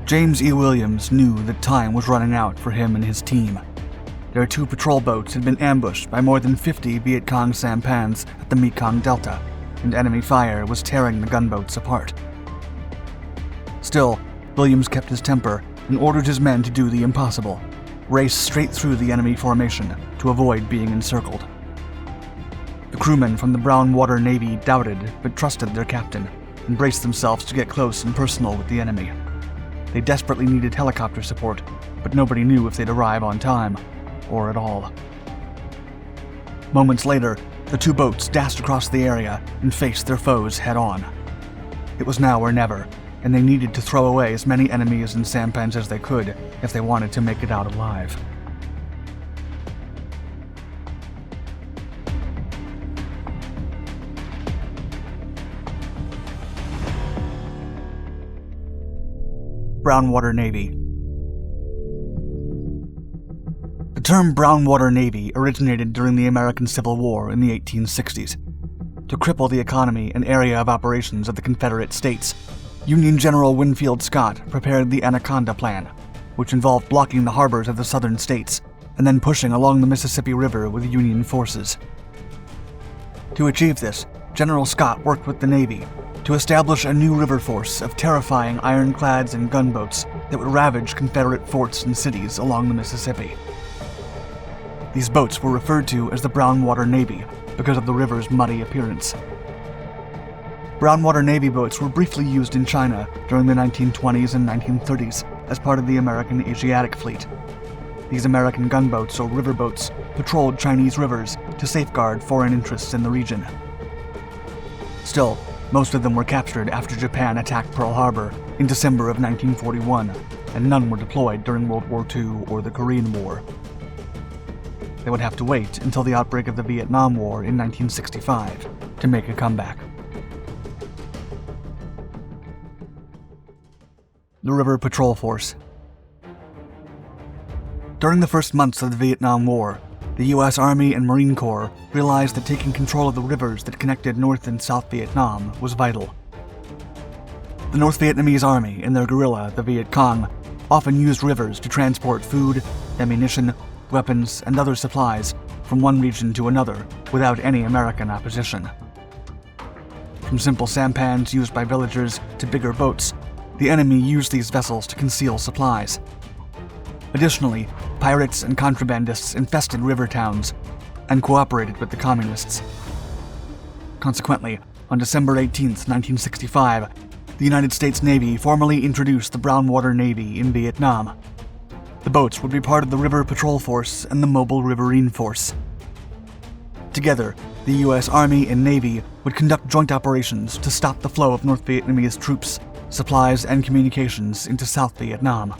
James E. Williams knew that time was running out for him and his team. Their 2 patrol boats had been ambushed by more than 50 Viet Cong sampans at the Mekong Delta, and enemy fire was tearing the gunboats apart. Still, Williams kept his temper and ordered his men to do the impossible: race straight through the enemy formation to avoid being encircled. The crewmen from the Brown Water Navy doubted but trusted their captain and braced themselves to get close and personal with the enemy. They desperately needed helicopter support, but nobody knew if they'd arrive on time, or at all. Moments later, the 2 boats dashed across the area and faced their foes head-on. It was now or never, and they needed to throw away as many enemies and sampans as they could if they wanted to make it out alive. Brown Water Navy. The term Brown Water Navy originated during the American Civil War in the 1860s. To cripple the economy and area of operations of the Confederate States, Union General Winfield Scott prepared the Anaconda Plan, which involved blocking the harbors of the southern states and then pushing along the Mississippi River with Union forces. To achieve this, General Scott worked with the Navy to establish a new river force of terrifying ironclads and gunboats that would ravage Confederate forts and cities along the Mississippi. These boats were referred to as the Brown Water Navy because of the river's muddy appearance. Brown Water Navy boats were briefly used in China during the 1920s and 1930s as part of the American Asiatic Fleet. These American gunboats or riverboats patrolled Chinese rivers to safeguard foreign interests in the region. Still, most of them were captured after Japan attacked Pearl Harbor in December of 1941, and none were deployed during World War II or the Korean War. They would have to wait until the outbreak of the Viet Nam War in 1965 to make a comeback. The River Patrol Force. During the first months of the Vietnam War, the U.S. Army and Marine Corps realized that taking control of the rivers that connected North and South Vietnam was vital. The North Vietnamese Army and their guerrilla, the Viet Cong, often used rivers to transport food, ammunition, weapons, and other supplies from one region to another without any American opposition. From simple sampans used by villagers to bigger boats, the enemy used these vessels to conceal supplies. Additionally, pirates and contrabandists infested river towns and cooperated with the communists. Consequently, on December 18, 1965, the United States Navy formally introduced the Brown Water Navy in Vietnam. The boats would be part of the River Patrol Force and the Mobile Riverine Force. Together, the U.S. Army and Navy would conduct joint operations to stop the flow of North Vietnamese troops, supplies, and communications into South Vietnam.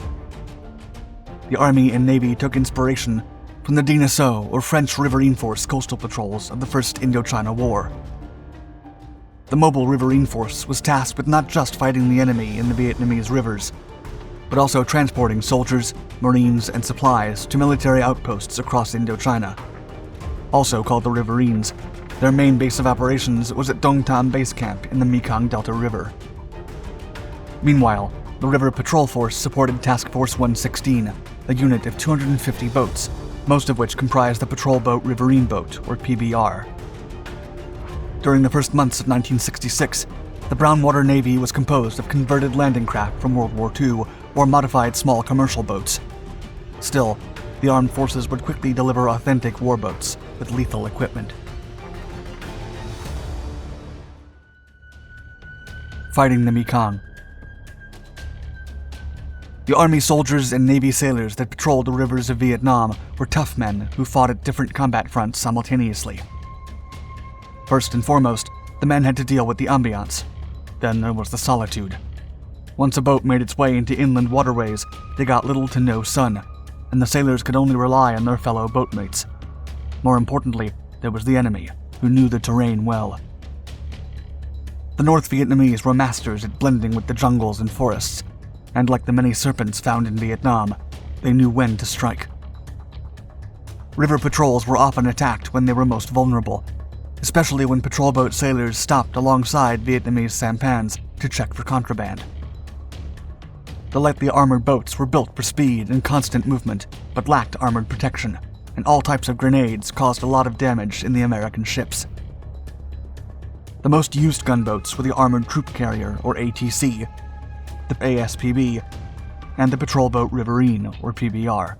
The Army and Navy took inspiration from the Dina So, or French Riverine Force coastal patrols of the First Indochina War. The Mobile Riverine Force was tasked with not just fighting the enemy in the Vietnamese rivers, but also transporting soldiers, marines, and supplies to military outposts across Indochina. Also called the Riverines, their main base of operations was at Dong Tam Base Camp in the Mekong Delta River. Meanwhile, the River Patrol Force supported Task Force 116, a unit of 250 boats, most of which comprised the Patrol Boat Riverine Boat, or PBR. During the first months of 1966, the Brown Water Navy was composed of converted landing craft from World War II or modified small commercial boats. Still, the armed forces would quickly deliver authentic warboats with lethal equipment. Fighting the Mekong. The Army soldiers and Navy sailors that patrolled the rivers of Vietnam were tough men who fought at different combat fronts simultaneously. First and foremost, the men had to deal with the ambiance. Then there was the solitude. Once a boat made its way into inland waterways, they got little to no sun, and the sailors could only rely on their fellow boatmates. More importantly, there was the enemy, who knew the terrain well. The North Vietnamese were masters at blending with the jungles and forests, and like the many serpents found in Vietnam, they knew when to strike. River patrols were often attacked when they were most vulnerable, especially when patrol boat sailors stopped alongside Vietnamese sampans to check for contraband. The lightly armored boats were built for speed and constant movement, but lacked armored protection, and all types of grenades caused a lot of damage in the American ships. The most used gunboats were the Armored Troop Carrier, or ATC, the ASPB, and the Patrol Boat Riverine, or PBR.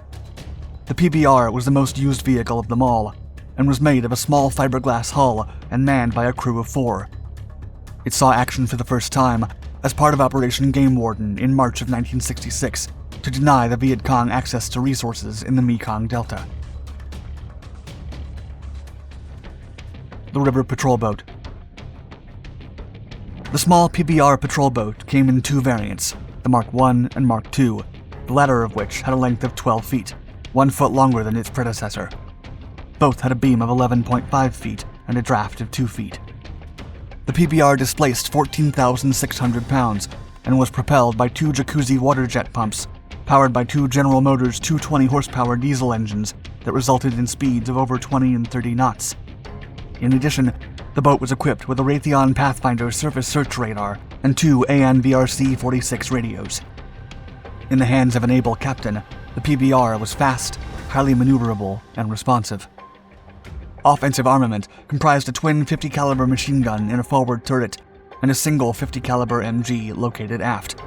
The PBR was the most used vehicle of them all, and was made of a small fiberglass hull and manned by a crew of 4. It saw action for the first time as part of Operation Game Warden in March of 1966 to deny the Viet Cong access to resources in the Mekong Delta. The River Patrol Boat. The small PBR patrol boat came in 2 variants, the Mark I and Mark II, the latter of which had a length of 12 feet, 1 foot longer than its predecessor. Both had a beam of 11.5 feet and a draft of 2 feet. The PBR displaced 14,600 pounds and was propelled by 2 jacuzzi water jet pumps, powered by 2 General Motors 220 horsepower diesel engines that resulted in speeds of over 20 and 30 knots. In addition, the boat was equipped with a Raytheon Pathfinder surface search radar and 2 AN/VRC-46 radios. In the hands of an able captain, the PBR was fast, highly maneuverable, and responsive. Offensive armament comprised a twin 50 caliber machine gun in a forward turret and a single 50 caliber MG located aft.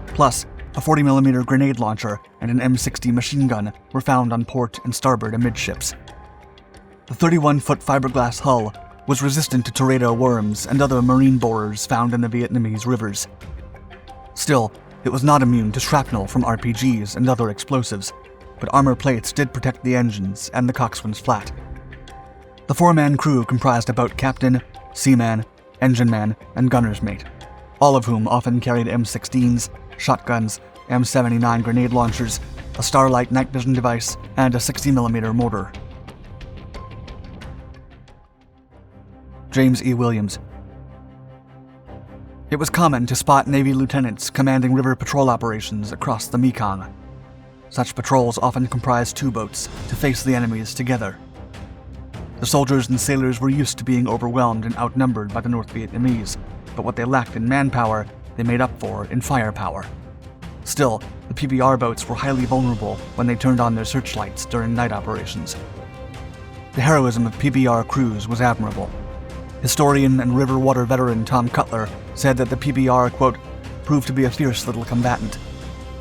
Plus, a 40mm grenade launcher and an M60 machine gun were found on port and starboard amidships. The 31-foot fiberglass hull was resistant to tornado worms and other marine borers found in the Vietnamese rivers. Still, it was not immune to shrapnel from RPGs and other explosives, but armor plates did protect the engines and the coxswain's flat. The 4-man crew comprised a boat captain, seaman, engine man, and gunner's mate, all of whom often carried M16s, shotguns, M79 grenade launchers, a Starlight night vision device, and a 60mm mortar. James E. Williams. It was common to spot Navy lieutenants commanding river patrol operations across the Mekong. Such patrols often comprised 2 boats to face the enemies together. The soldiers and sailors were used to being overwhelmed and outnumbered by the North Vietnamese, but what they lacked in manpower, they made up for in firepower. Still, the PBR boats were highly vulnerable when they turned on their searchlights during night operations. The heroism of PBR crews was admirable. Historian and river water veteran Tom Cutler said that the PBR, quote, proved to be a fierce little combatant.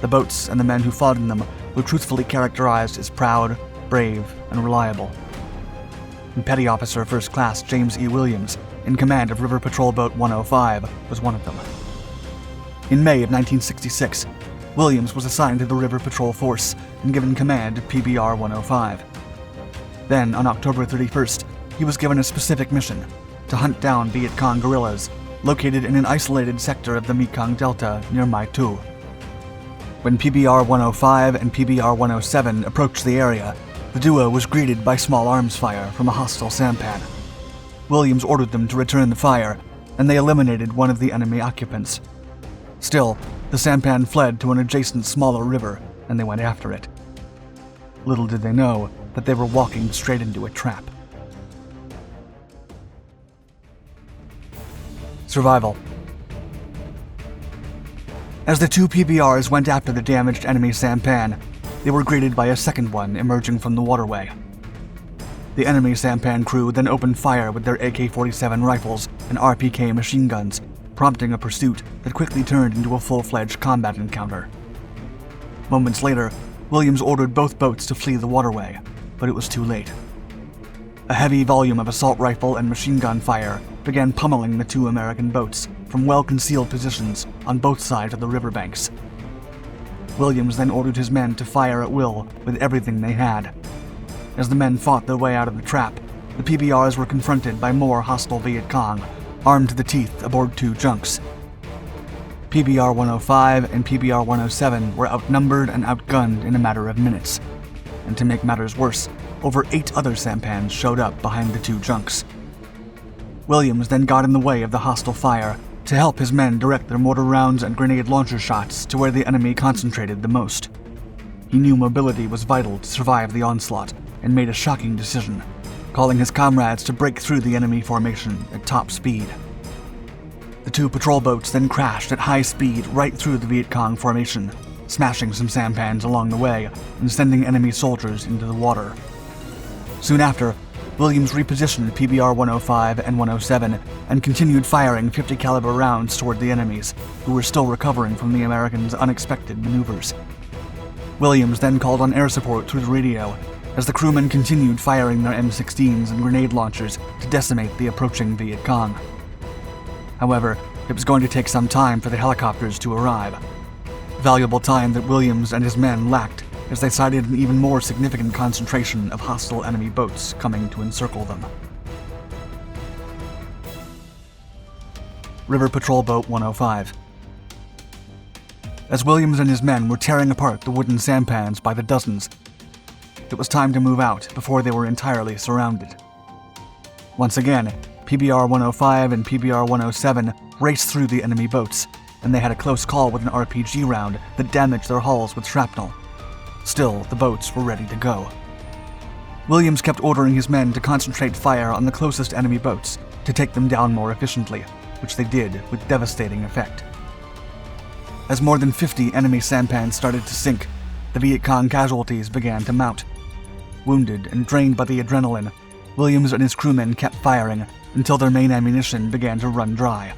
The boats and the men who fought in them were truthfully characterized as proud, brave, and reliable. And Petty Officer First Class James E. Williams, in command of River Patrol Boat 105, was one of them. In May of 1966, Williams was assigned to the River Patrol Force and given command of PBR 105. Then, on October 31st, he was given a specific mission: to hunt down Viet Cong guerrillas located in an isolated sector of the Mekong Delta near Mai Tu. When PBR 105 and PBR 107 approached the area, the duo was greeted by small arms fire from a hostile sampan. Williams ordered them to return the fire, and they eliminated one of the enemy occupants. Still, the sampan fled to an adjacent smaller river, and they went after it. Little did they know that they were walking straight into a trap. Survival. As the 2 PBRs went after the damaged enemy sampan, they were greeted by a second one emerging from the waterway. The enemy sampan crew then opened fire with their AK-47 rifles and RPK machine guns, prompting a pursuit that quickly turned into a full-fledged combat encounter. Moments later, Williams ordered both boats to flee the waterway, but it was too late. A heavy volume of assault rifle and machine gun fire began pummeling the 2 American boats from well-concealed positions on both sides of the riverbanks. Williams then ordered his men to fire at will with everything they had. As the men fought their way out of the trap, the PBRs were confronted by more hostile Viet Cong, armed to the teeth aboard 2 junks. PBR 105 and PBR 107 were outnumbered and outgunned in a matter of minutes. And to make matters worse, over 8 other sampans showed up behind the 2 junks. Williams then got in the way of the hostile fire to help his men direct their mortar rounds and grenade launcher shots to where the enemy concentrated the most. He knew mobility was vital to survive the onslaught and made a shocking decision, calling his comrades to break through the enemy formation at top speed. The 2 patrol boats then crashed at high speed right through the Viet Cong formation, smashing some sampans along the way and sending enemy soldiers into the water. Soon after, Williams repositioned PBR 105 and 107 and continued firing 50 caliber rounds toward the enemies, who were still recovering from the Americans' unexpected maneuvers. Williams then called on air support through the radio, as the crewmen continued firing their M16s and grenade launchers to decimate the approaching Viet Cong. However, it was going to take some time for the helicopters to arrive. Valuable time that Williams and his men lacked, as they sighted an even more significant concentration of hostile enemy boats coming to encircle them. River Patrol Boat 105. As Williams and his men were tearing apart the wooden sampans by the dozens, it was time to move out before they were entirely surrounded. Once again, PBR 105 and PBR 107 raced through the enemy boats, and they had a close call with an RPG round that damaged their hulls with shrapnel. Still, the boats were ready to go. Williams kept ordering his men to concentrate fire on the closest enemy boats to take them down more efficiently, which they did with devastating effect. As more than 50 enemy sampans started to sink, the Viet Cong casualties began to mount. Wounded and drained by the adrenaline, Williams and his crewmen kept firing until their main ammunition began to run dry.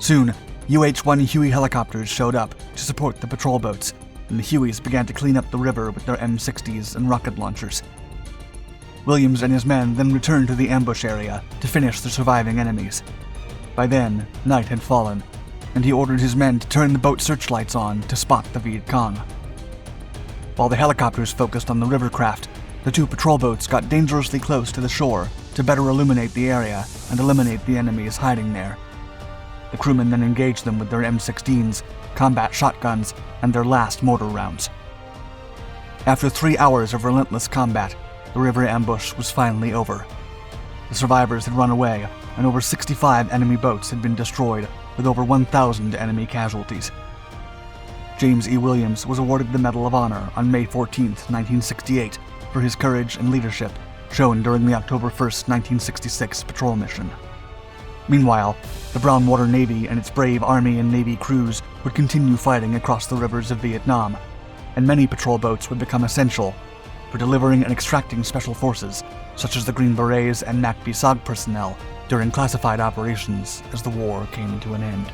Soon, UH-1 Huey helicopters showed up to support the patrol boats, and the Hueys began to clean up the river with their M60s and rocket launchers. Williams and his men then returned to the ambush area to finish the surviving enemies. By then, night had fallen, and he ordered his men to turn the boat searchlights on to spot the Viet Cong. While the helicopters focused on the river craft, the two patrol boats got dangerously close to the shore to better illuminate the area and eliminate the enemies hiding there. The crewmen then engaged them with their M16s, combat shotguns, and their last mortar rounds. After 3 hours of relentless combat, the river ambush was finally over. The survivors had run away, and over 65 enemy boats had been destroyed, with over 1,000 enemy casualties. James E. Williams was awarded the Medal of Honor on May 14, 1968, for his courage and leadership shown during the October 1, 1966 patrol mission. Meanwhile, the Brown Water Navy and its brave Army and Navy crews would continue fighting across the rivers of Viet Nam, and many patrol boats would become essential for delivering and extracting special forces, such as the Green Berets and MACV-SOG personnel, during classified operations as the war came to an end.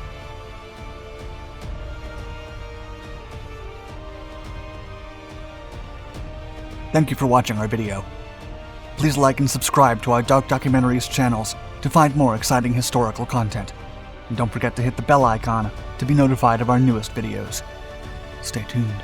Thank you for watching our video. Please like and subscribe to our Dark Documentaries channels to find more exciting historical content. And don't forget to hit the bell icon to be notified of our newest videos. Stay tuned.